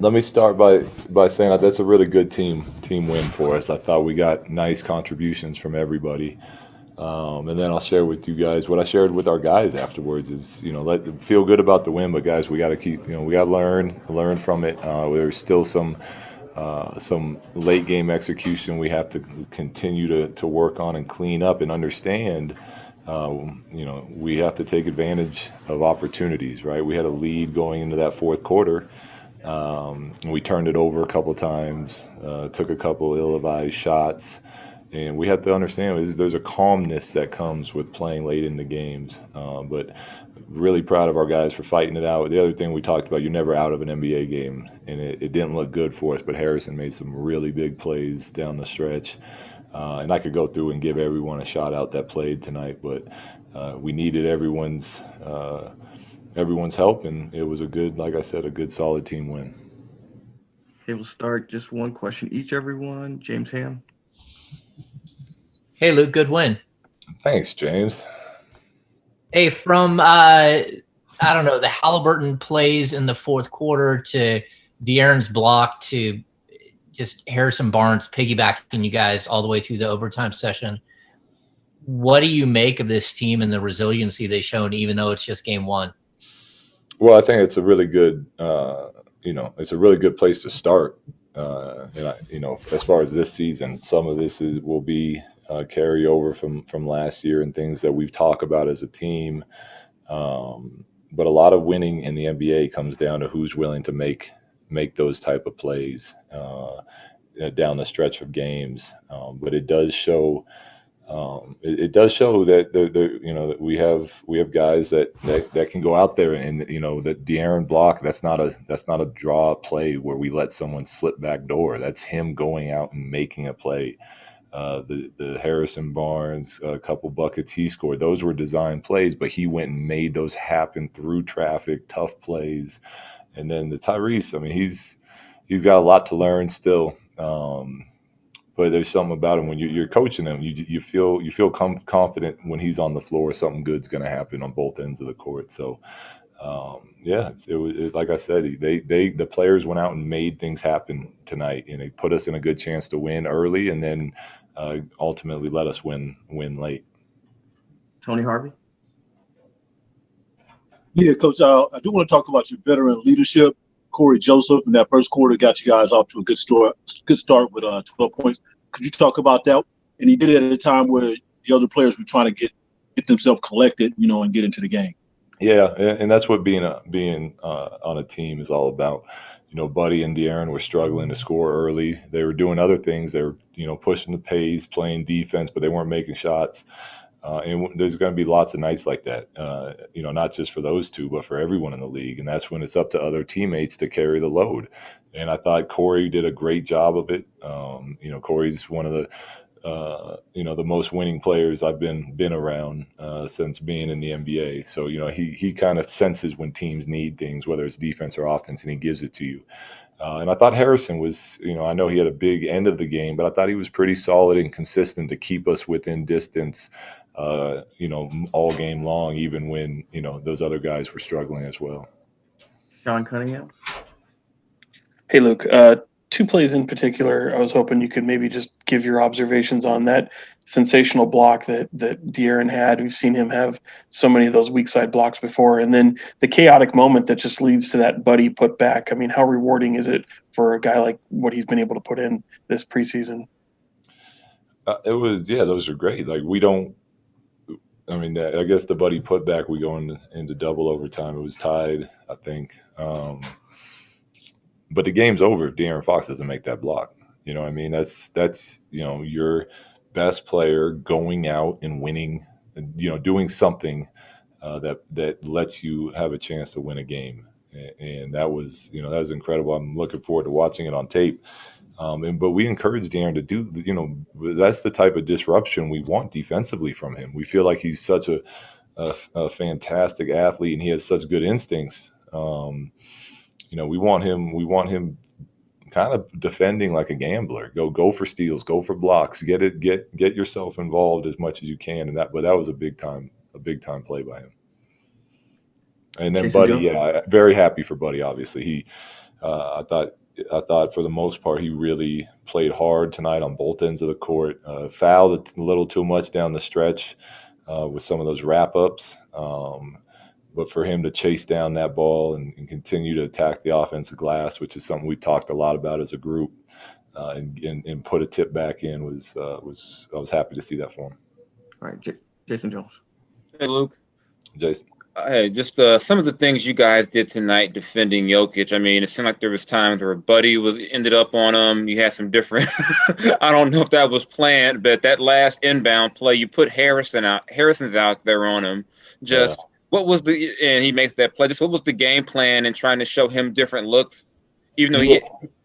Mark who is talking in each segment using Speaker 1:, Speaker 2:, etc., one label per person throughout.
Speaker 1: Let me start by saying that that's a really good team win for us. I thought we got nice contributions from everybody. And then I'll share with you guys what I shared with our guys afterwards is, feel good about the win, but guys, we got to keep, we got to learn from it. There's still some late game execution we have to continue to work on and clean up and understand. We have to take advantage of opportunities, right? We had a lead going into that fourth quarter. We turned it over a couple times, took a couple ill-advised shots. And we have to understand there's a calmness that comes with playing late in the games. But really proud of our guys for fighting it out. The other thing we talked about, you're never out of an NBA game, and it didn't look good for us. But Harrison made some really big plays down the stretch. And I could go through and give everyone a shout out that played tonight, but we needed everyone's help, and it was like I said, a good solid team win.
Speaker 2: Okay, we'll start just one question each, everyone. James Ham.
Speaker 3: Hey, Luke, good win.
Speaker 1: Thanks, James.
Speaker 3: Hey, from, the Halliburton plays in the fourth quarter to De'Aaron's block to just Harrison Barnes piggybacking you guys all the way through the overtime session. What do you make of this team and the resiliency they've shown, even though it's just game one?
Speaker 1: Well, I think it's a really good, it's a really good place to start. As far as this season, some of this will be carryover from last year and things that we've talked about as a team. But a lot of winning in the NBA comes down to who's willing to make those type of plays down the stretch of games. But it does show. It does show that that we have guys that can go out there and that De'Aaron block. That's not a draw play where we let someone slip back door. That's him going out and making a play. The Harrison Barnes, a couple buckets he scored, those were design plays, but he went and made those happen through traffic, tough plays. And then the Tyrese, I mean, he's got a lot to learn still. But there's something about him when you're coaching him, you feel confident when he's on the floor. Something good's going to happen on both ends of the court. So, like I said, the players went out and made things happen tonight, and they put us in a good chance to win early, and then ultimately let us win late.
Speaker 2: Tony Harvey.
Speaker 4: Yeah, Coach, I do want to talk about your veteran leadership. Corey Joseph in that first quarter got you guys off to a good start with 12 points. Could you talk about that? And he did it at a time where the other players were trying to get themselves collected, and get into the game.
Speaker 1: Yeah, and that's what being on a team is all about. Buddy and De'Aaron were struggling to score early. They were doing other things. They were, pushing the pace, playing defense, but they weren't making shots. And there's going to be lots of nights like that, not just for those two, but for everyone in the league. And that's when it's up to other teammates to carry the load. And I thought Corey did a great job of it. Corey's one of the most winning players I've been around since being in the NBA. So, he kind of senses when teams need things, whether it's defense or offense, and he gives it to you. And I thought Harrison was, I know he had a big end of the game, but I thought he was pretty solid and consistent to keep us within distance, all game long, even when, those other guys were struggling as well.
Speaker 2: John Cunningham.
Speaker 5: Hey, Luke, two plays in particular, I was hoping you could maybe just give your observations on that sensational block that De'Aaron had. We've seen him have so many of those weak side blocks before. And then the chaotic moment that just leads to that Buddy put back. I mean, how rewarding is it for a guy like what he's been able to put in this preseason?
Speaker 1: Those are great. Like I guess the Buddy put back, we go into double overtime. It was tied, I think. But the game's over if De'Aaron Fox doesn't make that block. You know what I mean? That's your best player going out and winning, doing something that lets you have a chance to win a game. And that was incredible. I'm looking forward to watching it on tape. But we encourage De'Aaron to do, that's the type of disruption we want defensively from him. We feel like he's such a fantastic athlete and he has such good instincts. We want him kind of defending like a gambler. Go for steals, go for blocks, get yourself involved as much as you can. But that was a big time play by him. And then
Speaker 2: Jason
Speaker 1: Buddy,
Speaker 2: Jones?
Speaker 1: very happy for Buddy. Obviously, I thought for the most part he really played hard tonight on both ends of the court. Fouled a little too much down the stretch with some of those wrap ups. But for him to chase down that ball and continue to attack the offensive glass, which is something we talked a lot about as a group, and put a tip back in was I was happy to see that for him.
Speaker 2: All right, Jason Jones.
Speaker 6: Hey, Luke.
Speaker 1: Jason.
Speaker 6: Hey, just some of the things you guys did tonight defending Jokic. I mean, it seemed like there was times where Buddy ended up on him. You had some different. I don't know if that was planned, but that last inbound play, you put Harrison's out there on him. Just what was and he makes that play. Just what was the game plan in trying to show him different looks, even though he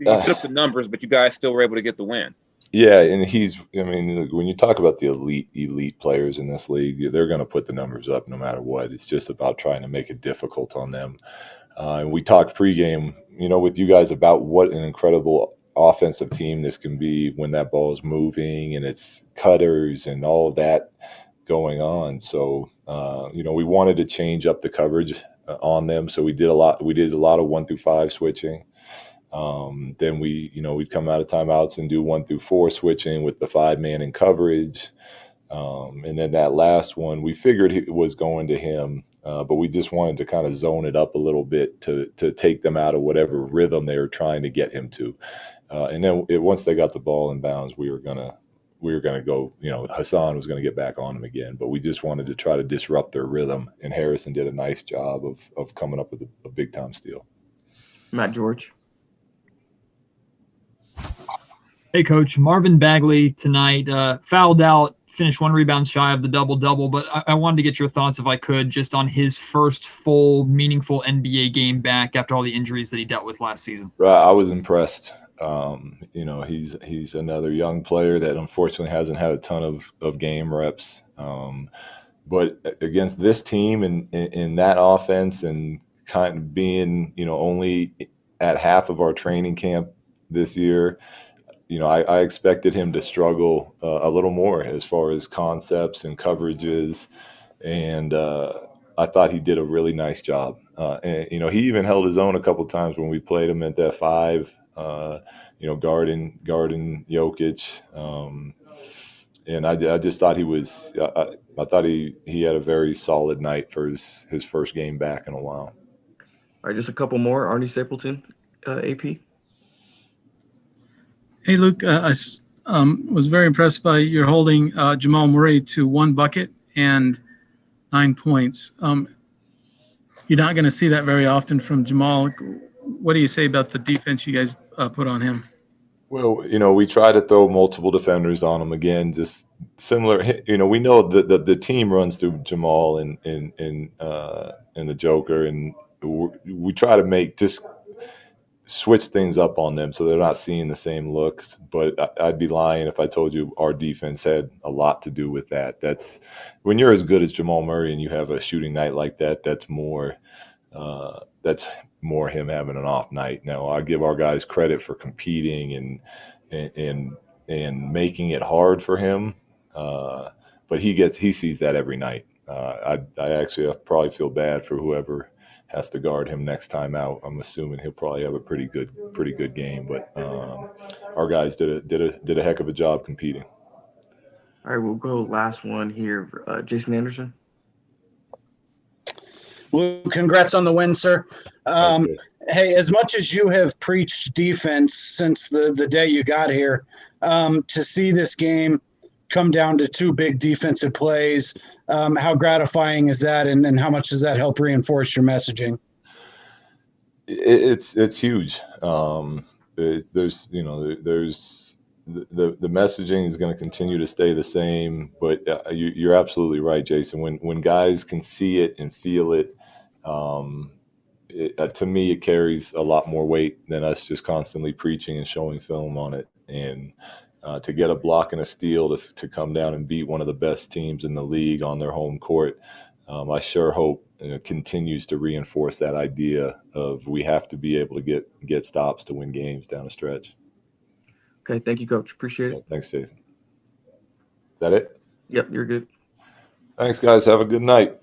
Speaker 6: put up the numbers, but you guys still were able to get the win.
Speaker 1: Yeah, and I mean, when you talk about the elite players in this league, they're going to put the numbers up no matter what. It's just about trying to make it difficult on them. And we talked pregame, with you guys about what an incredible offensive team this can be when that ball is moving and it's cutters and all of that going on. So, we wanted to change up the coverage on them. So we did a lot of 1-through-5 switching. Then we'd come out of timeouts and do 1-through-4 switching with the 5-man in coverage. And then that last one, we figured it was going to him, but we just wanted to kind of zone it up a little bit to take them out of whatever rhythm they were trying to get him to. And then once they got the ball in bounds, we were gonna go. Hassan was gonna get back on him again, but we just wanted to try to disrupt their rhythm. And Harrison did a nice job of coming up with a big time steal.
Speaker 2: Matt George.
Speaker 7: Hey, Coach. Marvin Bagley tonight fouled out, finished 1 rebound shy of the double-double, but I wanted to get your thoughts, if I could, just on his first full, meaningful NBA game back after all the injuries that he dealt with last season.
Speaker 1: Right, I was impressed. He's another young player that unfortunately hasn't had a ton of game reps. But against this team and in that offense and kind of being, only at half of our training camp this year, I expected him to struggle a little more as far as concepts and coverages, and I thought he did a really nice job. And he even held his own a couple of times when we played him at that 5, guarding Jokic. And I just thought he was. I thought he had a very solid night for his first game back in a while.
Speaker 2: All right, just a couple more. Arnie Stapleton, AP.
Speaker 8: Hey, Luke, I was very impressed by your holding Jamal Murray to 1 bucket and 9 points. You're not going to see that very often from Jamal. What do you say about the defense you guys put on him?
Speaker 1: Well, we try to throw multiple defenders on him again, just similar. We know that the team runs through Jamal and the Joker, and we try to just switch things up on them so they're not seeing the same looks. But I'd be lying if I told you our defense had a lot to do with that. That's when you're as good as Jamal Murray and you have a shooting night like that. That's more him having an off night. Now I give our guys credit for competing and making it hard for him, but he sees that every night. I probably feel bad for whoever has to guard him next time out. I'm assuming he'll probably have a pretty good game, but our guys did a heck of a job competing.
Speaker 2: All right, we'll go last one here. Jason Anderson.
Speaker 9: Well, congrats on the win, sir. Hey, as much as you have preached defense since the day you got here, to see this game come down to 2 big defensive plays, how gratifying is that, and how much does that help reinforce your messaging?
Speaker 1: It's huge. There's the messaging is going to continue to stay the same, but you're absolutely right, Jason. When guys can see it and feel it, to me, it carries a lot more weight than us just constantly preaching and showing film on it. And to get a block and a steal to come down and beat one of the best teams in the league on their home court, I sure hope it continues to reinforce that idea of we have to be able to get stops to win games down the stretch.
Speaker 2: Okay, thank you, Coach. Appreciate it.
Speaker 1: Thanks, Jason. Is that it?
Speaker 2: Yep, you're good.
Speaker 1: Thanks, guys. Have a good night.